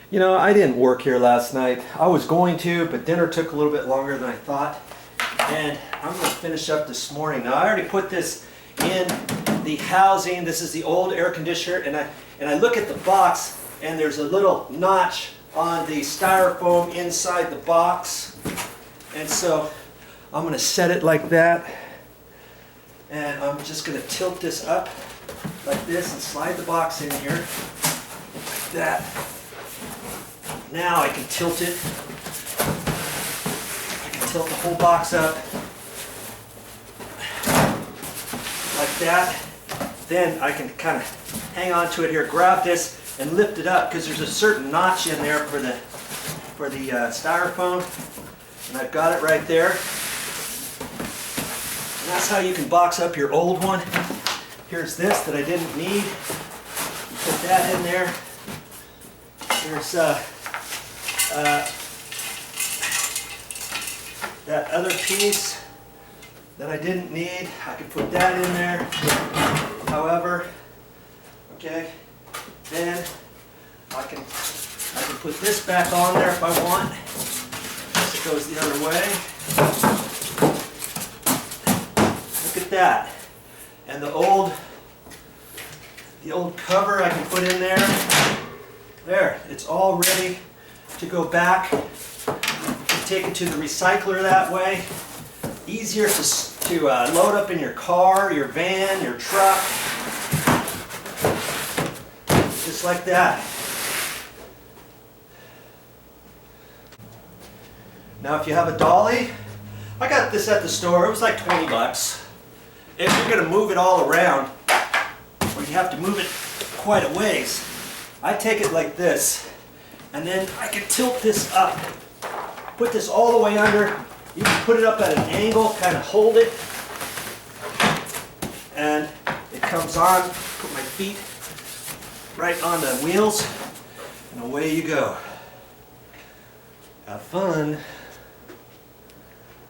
You know, I didn't work here last night. I was going to, but dinner took a little bit longer than I thought. And I'm going to finish up this morning. Now, I already put this in the housing. This is the old air conditioner. And I look at the box, and there's a little notch on the styrofoam inside the box. And so I'm going to set it like that. And I'm just going to tilt this up like this and slide the box in here like that. Now I can tilt it. I can tilt the whole box up like that. Then I can kind of hang on to it here, grab this and lift it up because there's a certain notch in there for the styrofoam, and I've got it right there. And that's how you can box up your old one. Here's this that I didn't need. You put that in there. There's that other piece that I didn't need. I could put that in there. However, okay, then I can put this back on there if I want. It goes the other way. Look at that. And the old cover I can put in there. There, it's all ready to go back. You can take it to the recycler that way. Easier to load up in your car, your van, your truck. Just like that. Now if you have a dolly, I got this at the store, it was like 20 bucks. If you're going to move it all around, or you have to move it quite a ways, I take it like this, and then I can tilt this up. Put this all the way under. You can put it up at an angle, kind of hold it, and it comes on. Put my feet right on the wheels, and away you go. Have fun.